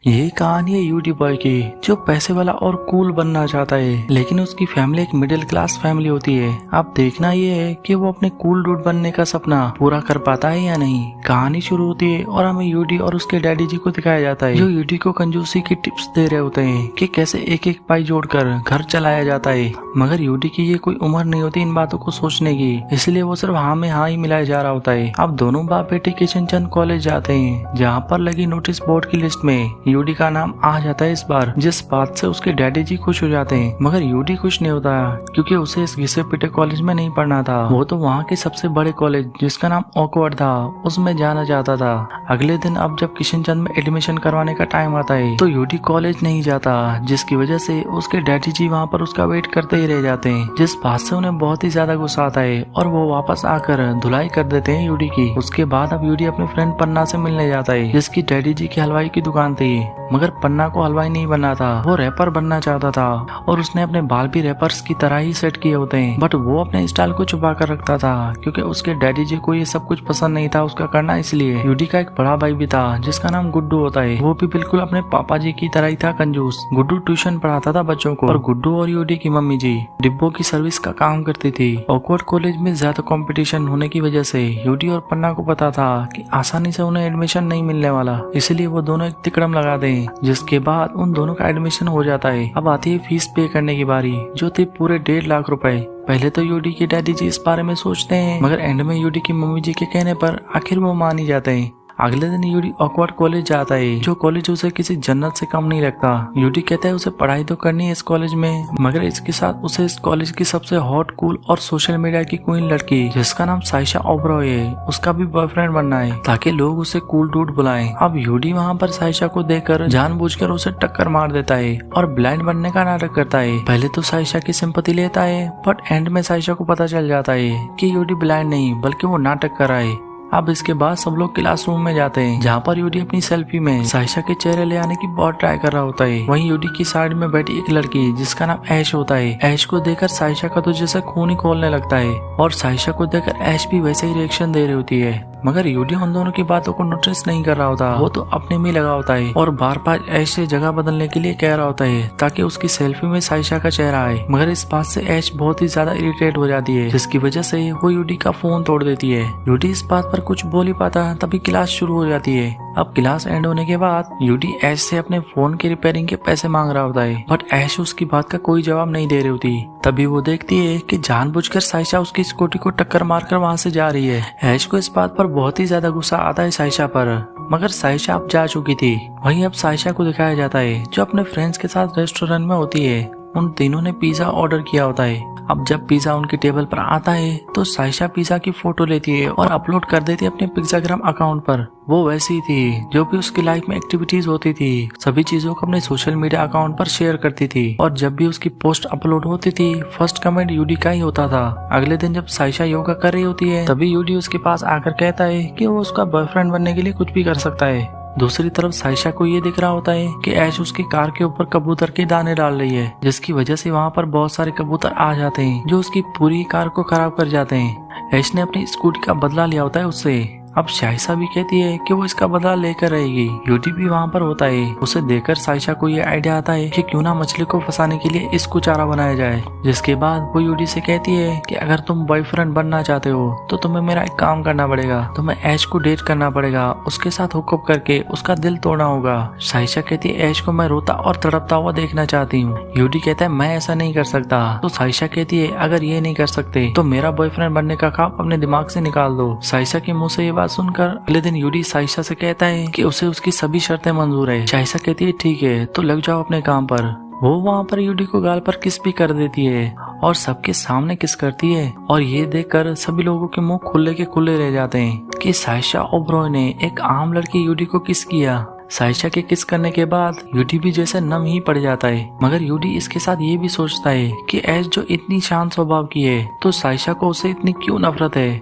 यही कहानी है यूडी बॉय की, जो पैसे वाला और कूल बनना चाहता है, लेकिन उसकी फैमिली एक मिडिल क्लास फैमिली होती है। अब देखना ये है कि वो अपने कूल डूड बनने का सपना पूरा कर पाता है या नहीं। कहानी शुरू होती है और हमें यूडी और उसके डैडी जी को दिखाया जाता है, जो यूडी को कंजूसी की टिप्स दे रहे होते हैं कि कैसे एक एक पाई जोड़कर घर चलाया जाता है। मगर यूडी की ये कोई उम्र नहीं होती इन बातों को सोचने की, इसलिए वो सिर्फ हाँ में हाँ ही मिलाया जा रहा होता है। अब दोनों बाप बेटे किशनचंद कॉलेज जाते हैं, जहाँ पर लगी नोटिस बोर्ड की लिस्ट में यूडी का नाम आ जाता है इस बार, जिस बात से उसके डैडी जी खुश हो जाते हैं। मगर यूडी खुश नहीं होता, क्योंकि उसे इस घिसे पिटे कॉलेज में नहीं पढ़ना था। वो तो वहाँ के सबसे बड़े कॉलेज, जिसका नाम ऑकवर्ड था, उसमें जाना चाहता था। अगले दिन अब जब किशनचंद में एडमिशन करवाने का टाइम आता है तो यूडी कॉलेज नहीं जाता, जिसकी वजह से उसके डैडी जी वहाँ पर उसका वेट करते ही रह जाते हैं, जिस बात से उन्हें बहुत ही ज्यादा गुस्सा आता है और वो वापस आकर धुलाई कर देते हैं यूडी की। उसके बाद अब यूडी अपने फ्रेंड पन्ना से मिलने जाता है, जिसकी डैडी जी की हलवाई की दुकान थी। मगर पन्ना को हलवाई नहीं बनना था, वो रैपर बनना चाहता था और उसने अपने बाल भी रैपर्स की तरह ही सेट किए होते हैं। बट वो अपने स्टाइल को छुपा कर रखता था, क्योंकि उसके डैडी जी को ये सब कुछ पसंद नहीं था उसका करना। इसलिए यूडी का एक बड़ा भाई भी था, जिसका नाम गुड्डू होता है। वो भी बिल्कुल अपने पापा जी की तरह ही था, कंजूस। गुड्डू ट्यूशन पढ़ाता था बच्चों को, और गुड्डू और यूडी की मम्मी जी डिब्बों की सर्विस का काम करती थी। ऑकवर्ड कॉलेज में ज्यादा कंपटीशन होने की वजह से यूडी और पन्ना को पता था कि आसानी से उन्हें एडमिशन नहीं मिलने वाला, इसलिए वो दोनों एक तिकड़म लगाते हैं, जिसके बाद उन दोनों का एडमिशन हो जाता है। अब आती है फीस पे करने की बारी, जो थी पूरे 1.5 लाख रुपए। पहले तो यूडी के डैडी जी इस बारे में सोचते हैं, मगर एंड में यूडी की मम्मी जी के कहने पर आखिर वो मान ही जाते हैं। अगले दिन यूडी ऑकवर्ड कॉलेज जाता है, जो कॉलेज उसे किसी जन्नत से कम नहीं लगता। यूडी कहता है उसे पढ़ाई तो करनी है इस कॉलेज में, मगर इसके साथ उसे इस कॉलेज की सबसे हॉट, कूल और सोशल मीडिया की क्वीन लड़की, जिसका नाम साइशा ओबरॉय है, उसका भी बॉयफ्रेंड बनना है, ताकि लोग उसे कूल डूड बुलाएं। अब यूडी वहाँ पर साइशा को देखकर जानबूझकर उसे टक्कर मार देता है और ब्लाइंड बनने का नाटक करता है। पहले तो साइशा की सिंपैथी लेता है, बट एंड में साइशा को पता चल जाता है कि यूडी ब्लाइंड नहीं बल्कि वो नाटक कर रहा है। अब इसके बाद सब लोग क्लासरूम में जाते हैं, जहाँ पर यूडी अपनी सेल्फी में साइशा के चेहरे ले आने की बहुत ट्राई कर रहा होता है। वहीं यूडी की साइड में बैठी एक लड़की, जिसका नाम ऐश होता है। ऐश को देखकर साइशा का तो जैसे खून ही खोलने लगता है, और साइशा को देखकर ऐश भी वैसे ही रिएक्शन दे रही होती है। मगर यूडी उन दोनों की बातों को नोटिस नहीं कर रहा होता, वो तो अपने में लगा होता है और बार बार ऐश से जगह बदलने के लिए कह रहा होता है, ताकि उसकी सेल्फी में साइशा का चेहरा आए। मगर इस बात से ऐश बहुत ही ज्यादा इरिटेट हो जाती है, जिसकी वजह से वो यूडी का फोन तोड़ देती है। यूडी इस बात पर कुछ बोल ही पाता, तभी क्लास शुरू हो जाती है। अब क्लास एंड होने के बाद यूडी ऐश से अपने फोन के रिपेयरिंग के पैसे मांग रहा होता है, बट ऐश उसकी बात का कोई जवाब नहीं दे रही होती। तभी वो देखती है कि जानबूझकर साइशा उसकी स्कूटी को टक्कर मारकर वहाँ से जा रही है। ऐश को इस बात पर बहुत ही ज्यादा गुस्सा आता है साइशा पर, मगर साइशा अब जा चुकी थी। वहीं अब साइशा को दिखाया जाता है, जो अपने फ्रेंड्स के साथ रेस्टोरेंट में होती है। उन तीनों ने पिज्जा ऑर्डर किया होता है। अब जब पिज्जा उनकी टेबल पर आता है तो साइशा पिज्जा की फोटो लेती है और अपलोड कर देती है अपने पिज्जाग्राम अकाउंट पर। वो वैसी थी जो भी उसकी लाइफ में एक्टिविटीज होती थी, सभी चीजों को अपने सोशल मीडिया अकाउंट पर शेयर करती थी, और जब भी उसकी पोस्ट अपलोड होती थी फर्स्ट कमेंट यूडी का ही होता था। अगले दिन जब साइशा योगा कर रही होती है, तभी यूडी उसके पास आकर कहता है कि वो उसका बॉयफ्रेंड बनने के लिए कुछ भी कर सकता है। दूसरी तरफ साइशा को ये दिख रहा होता है कि ऐश उसकी कार के ऊपर कबूतर के दाने डाल रही है, जिसकी वजह से वहाँ पर बहुत सारे कबूतर आ जाते हैं, जो उसकी पूरी कार को खराब कर जाते हैं। ऐश ने अपनी स्कूटी का बदला लिया होता है उससे। अब साइशा भी कहती है कि वो इसका बदला लेकर रहेगी। यूडी भी वहाँ पर होता है। उसे देखकर साइशा को ये आइडिया आता है कि क्यों ना मछली को फंसाने के लिए इसको चारा बनाया जाए। जिसके बाद वो यूडी से कहती है कि अगर तुम बॉयफ्रेंड बनना चाहते हो तो तुम्हें मेरा एक काम करना पड़ेगा, तुम्हें ऐश को डेट करना पड़ेगा, उसके साथ हुकअप करके उसका दिल तोड़ना होगा। साइशा कहती है ऐश को मैं रोता और तड़पता हुआ देखना चाहती हूँ। यूडी कहता है मैं ऐसा नहीं कर सकता। तो साइशा कहती है अगर ये नहीं कर सकते तो मेरा बॉयफ्रेंड बनने का ख्वाब अपने दिमाग से निकाल दो। साइशा के मुँह से सुनकर अगले दिन यूडी साइशा से कहता है कि उसे उसकी सभी शर्तें मंजूर है। साइशा कहती है ठीक है, तो लग जाओ अपने काम पर। वो वहाँ पर यूडी को गाल पर किस भी कर देती है और सबके सामने किस करती है, और ये देखकर सभी लोगों के मुंह खुले के खुले रह जाते हैं कि साइशा ओबरॉय ने एक आम लड़की यूडी को किस किया। साइशा के किस करने के बाद यूडी भी जैसे नम ही पड़ जाता है, मगर यूडी इसके साथ ये भी सोचता है कि ऐश जो इतनी शांत स्वभाव की है, तो साइशा को उसे इतनी क्यों नफरत है।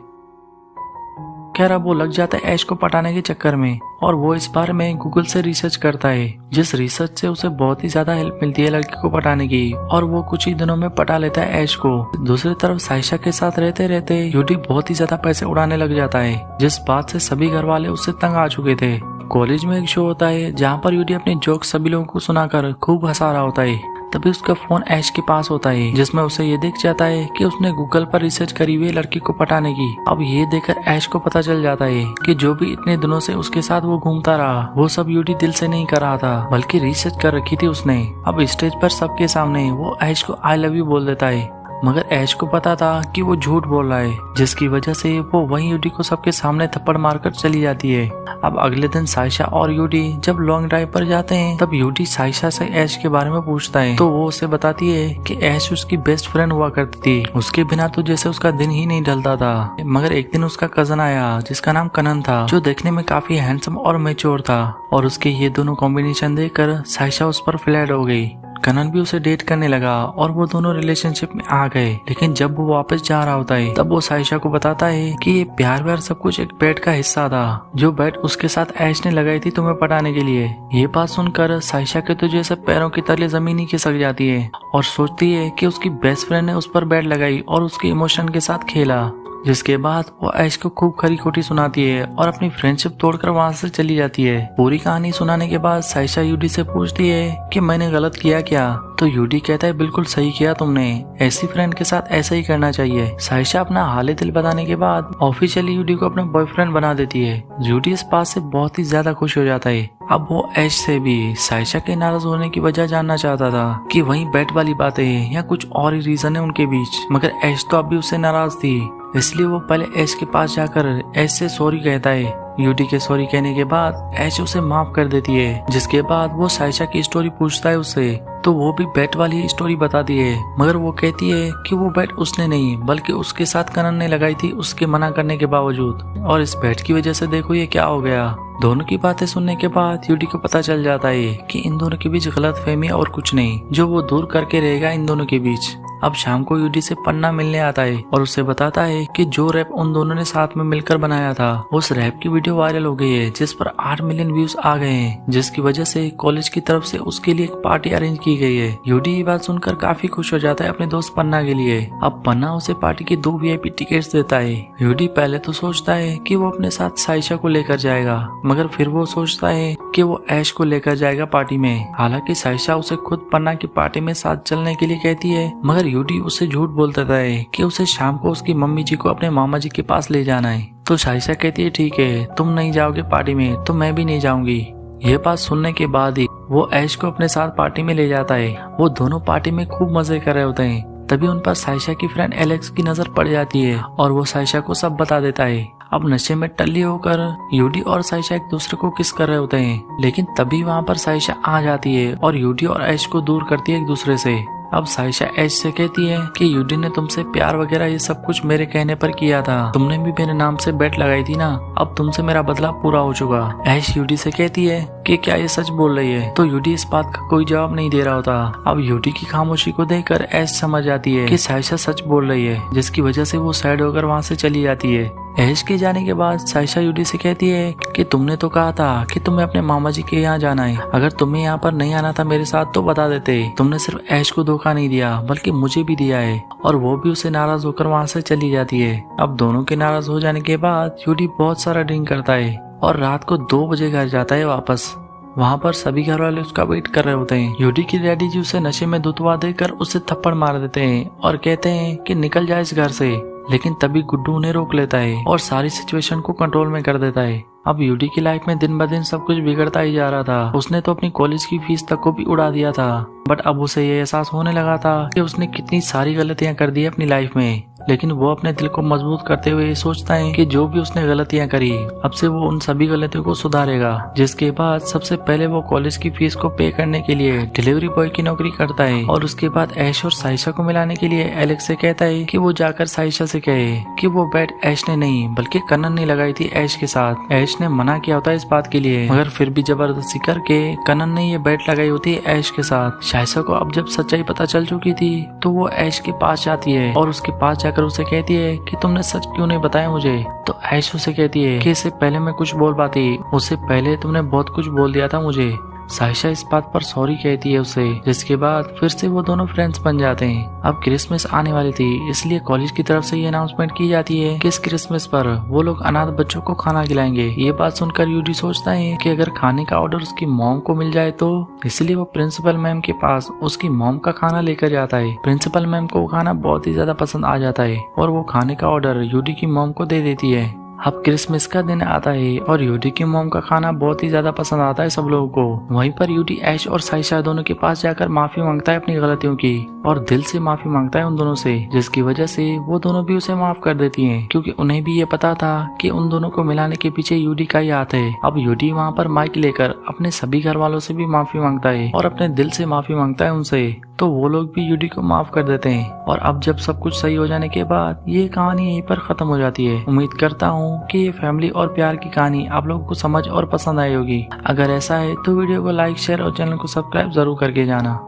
खैर अब वो लग जाता है ऐश को पटाने के चक्कर में, और वो इस बारे में गूगल से रिसर्च करता है, जिस रिसर्च से उसे बहुत ही ज्यादा हेल्प मिलती है लड़की को पटाने की, और वो कुछ ही दिनों में पटा लेता है ऐश को। दूसरी तरफ साइशा के साथ रहते रहते यूडी बहुत ही ज्यादा पैसे उड़ाने लग जाता है, जिस बात से सभी घर वाले उससे तंग आ चुके थे। कॉलेज में एक शो होता है जहाँ पर यूडी अपने जोक सभी लोगों को सुनाकर खूब हंसा रहा होता है। तभी उसका फोन ऐश के पास होता है जिसमें उसे ये दिख जाता है कि उसने गूगल पर रिसर्च करी हुई लड़की को पटाने की। अब ये देखकर ऐश को पता चल जाता है कि जो भी इतने दिनों से उसके साथ वो घूमता रहा वो सब यूडी दिल से नहीं कर रहा था बल्कि रिसर्च कर रखी थी उसने। अब स्टेज पर सबके सामने वो ऐश को आई लव यू बोल देता है, मगर ऐश को पता था कि वो झूठ बोल रहा है, जिसकी वजह से वो वहीं यूडी को सबके सामने थप्पड़ मारकर चली जाती है। अब अगले दिन साइशा और यूडी जब लॉन्ग ड्राइव पर जाते हैं तब यूडी साइशा से ऐश के बारे में पूछता है तो वो उसे बताती है कि ऐश उसकी बेस्ट फ्रेंड हुआ करती थी, उसके बिना तो जैसे उसका दिन ही नहीं ढलता था। मगर एक दिन उसका कजन आया जिसका नाम कनन था, जो देखने में काफी हैंडसम और मैच्योर था, और उसके ये दोनों कॉम्बिनेशन देखकर साइशा उस पर फ्लैट हो गई। कनन भी उसे डेट करने लगा और वो दोनों रिलेशनशिप में आ गए। लेकिन जब वो वापस जा रहा होता है तब वो साइशा को बताता है कि ये प्यार व्यार सब कुछ एक बेट का हिस्सा था, जो बेट उसके साथ ऐश ने लगाई थी तुम्हें पटाने के लिए। ये बात सुनकर साइशा के तो जैसे पैरों की तले जमीन ही खिसक जाती है और सोचती है कि उसकी बेस्ट फ्रेंड ने उस पर बेट लगाई और उसके इमोशन के साथ खेला। जिसके बाद वो ऐश को खूब खरी खोटी सुनाती है और अपनी फ्रेंडशिप तोड़कर वहाँ से चली जाती है। पूरी कहानी सुनाने के बाद साइशा यूडी से पूछती है कि मैंने गलत किया क्या, तो यूडी कहता है बिल्कुल सही किया तुमने, ऐसी फ्रेंड के साथ ऐसा ही करना चाहिए। साइशा अपना हाल दिल बताने के बाद ऑफिशियली यूडी को अपना बॉयफ्रेंड बना देती है। यूडी इस बात से बहुत ही ज्यादा खुश हो जाता है। अब वो ऐश से भी साइशा के नाराज होने की वजह जानना चाहता था कि वही बेट वाली बातें हैं या कुछ और ही रीजन है उनके बीच, मगर ऐश तो अभी उससे नाराज थी, इसलिए वो पहले ऐश के पास जाकर ऐश से सॉरी कहता है। यूडी के सॉरी कहने के बाद ऐश उसे माफ कर देती है, जिसके बाद वो साइशा की स्टोरी पूछता है उससे, तो वो भी बेट वाली स्टोरी बताती है, मगर वो कहती है कि वो बेट उसने नहीं बल्कि उसके साथ कनन ने लगाई थी उसके मना करने के बावजूद, और इस बेट की वजह से देखो ये क्या हो गया। दोनों की बातें सुनने के बाद यूडी को पता चल जाता है कि इन दोनों के बीच गलतफहमी और कुछ नहीं, जो वो दूर करके रहेगा इन दोनों के बीच। अब शाम को यूडी से पन्ना मिलने आता है और उससे बताता है कि जो रैप उन दोनों ने साथ में मिलकर बनाया था उस रैप की वीडियो वायरल हो गई है, जिस पर 8 मिलियन व्यूज आ गए हैं, जिसकी वजह से कॉलेज की तरफ से उसके लिए एक पार्टी अरेंज की गई है। यूडी ये बात सुनकर काफी खुश हो जाता है अपने दोस्त पन्ना के लिए। अब पन्ना उसे पार्टी की 2 VIP टिकट्स देता है। यूडी पहले तो सोचता है कि वो अपने साथ साइशा को लेकर जाएगा, मगर फिर वो सोचता है कि वो ऐश को लेकर जाएगा पार्टी में। हालांकि साइशा उसे खुद पन्ना की पार्टी में साथ चलने के लिए कहती है, मगर यूडी उससे झूठ बोल देता है कि उसे शाम को उसकी मम्मी जी को अपने मामा जी के पास ले जाना है। तो साइशा कहती है ठीक है, तुम नहीं जाओगे पार्टी में तो मैं भी नहीं जाऊंगी। ये बात सुनने के बाद ही वो ऐश को अपने साथ पार्टी में ले जाता है। वो दोनों पार्टी में खूब मजे कर रहे होते हैं। तभी उन पर साइशा की फ्रेंड एलेक्स की नजर पड़ जाती है और वो साइशा को सब बता देता है। अब नशे में टल्ली होकर यूडी और साइशा एक दूसरे को किस कर रहे होते हैं, लेकिन तभी वहाँ पर साइशा आ जाती है और यूडी और ऐश को दूर करती है एक दूसरे से। अब साइशा ऐश से कहती है कि यूडी ने तुमसे प्यार वगैरह ये सब कुछ मेरे कहने पर किया था, तुमने भी मेरे नाम से बेट लगाई थी ना, अब तुमसे मेरा बदला पूरा हो चुका। ऐश यूडी से कहती है कि क्या ये सच बोल रही है, तो यूडी इस बात का कोई जवाब नहीं दे रहा होता। अब यूडी की खामोशी को देखकर ऐश समझ जाती है कि साइशा सच बोल रही है, जिसकी वजह से वो सैड होकर वहाँ से चली जाती है। ऐश के जाने के बाद साइशा यूडी से कहती है कि तुमने तो कहा था कि तुम्हें अपने मामा जी के यहाँ जाना है, अगर तुम्हें यहाँ पर नहीं आना था मेरे साथ तो बता देते। तुमने सिर्फ ऐश को धोखा नहीं दिया बल्कि मुझे भी दिया है, और वो भी उसे नाराज होकर वहाँ से चली जाती है। अब दोनों के नाराज हो जाने के बाद यूडी बहुत सारा ड्रिंक करता है और रात को 2 बजे घर जाता है वापस। वहाँ पर सभी घर वाले उसका वेट कर रहे होते हैं। यूडी की डैडी जी उसे नशे में धुतवा देकर उसे थप्पड़ मार देते हैं और कहते हैं कि निकल जाए इस घर से, लेकिन तभी गुड्डू उन्हें रोक लेता है और सारी सिचुएशन को कंट्रोल में कर देता है। अब यूडी की लाइफ में दिन ब दिन सब कुछ बिगड़ता ही जा रहा था। उसने तो अपनी कॉलेज की फीस तक को भी उड़ा दिया था, बट अब उसे ये एहसास होने लगा था कि उसने कितनी सारी गलतियां कर दी अपनी लाइफ में। लेकिन वो अपने दिल को मजबूत करते हुए सोचता है कि जो भी उसने गलतियां करी अब से वो उन सभी गलतियों को सुधारेगा। जिसके बाद सबसे पहले वो कॉलेज की फीस को पे करने के लिए डिलीवरी बॉय की नौकरी करता है, और उसके बाद ऐश और साइशा को मिलाने के लिए एलेक्स से कहता है कि वो जाकर साइशा से कहे कि वो बेट ऐश ने नहीं बल्कि कनन ने लगाई थी ऐश के साथ। ऐश ने मना किया होता है इस बात के लिए, मगर फिर भी जबरदस्ती करके कनन ने ये बेट लगाई होती है ऐश के साथ। साइशा को अब जब सच्चाई पता चल चुकी थी तो वो ऐश के पास जाती है और उसके पास जाकर उसे कहती है कि तुमने सच क्यों नहीं बताया मुझे। तो ऐश उसे कहती है कि इससे पहले मैं कुछ बोल पाती, उससे पहले तुमने बहुत कुछ बोल दिया था मुझे। साइशा इस बात पर सॉरी कहती है उसे, जिसके बाद फिर से वो दोनों फ्रेंड्स बन जाते हैं। अब क्रिसमस आने वाली थी, इसलिए कॉलेज की तरफ से ये अनाउंसमेंट की जाती है कि इस क्रिसमस पर वो लोग अनाथ बच्चों को खाना खिलाएंगे। ये बात सुनकर यूडी सोचता है कि अगर खाने का ऑर्डर उसकी मॉम को मिल जाए तो, इसलिए वो प्रिंसिपल मैम के पास उसकी मॉम का खाना लेकर जाता है। प्रिंसिपल मैम को वो खाना बहुत ही ज्यादा पसंद आ जाता है और वो खाने का ऑर्डर यूडी की मॉम को दे देती है। अब क्रिसमस का दिन आता है और यूडी की मॉम का खाना बहुत ही ज्यादा पसंद आता है सब लोगों को। वहीं पर यूडी ऐश और साइशा दोनों के पास जाकर माफी मांगता है अपनी गलतियों की और दिल से माफी मांगता है उन दोनों से, जिसकी वजह से वो दोनों भी उसे माफ कर देती हैं, क्योंकि उन्हें भी ये पता था कि उन दोनों को मिलाने के पीछे यूडी का ही हाथ है। अब यूडी वहाँ पर माइक लेकर अपने सभी घर वालों से भी माफी मांगता है और अपने दिल से माफी मांगता है उनसे, तो वो लोग भी यूडी को माफ कर देते हैं। और अब जब सब कुछ सही हो जाने के बाद ये कहानी यहीं पर खत्म हो जाती है। उम्मीद करता हूँ कि ये फैमिली और प्यार की कहानी आप लोगों को समझ और पसंद आई होगी। अगर ऐसा है तो वीडियो को लाइक, शेयर और चैनल को सब्सक्राइब जरूर करके जाना।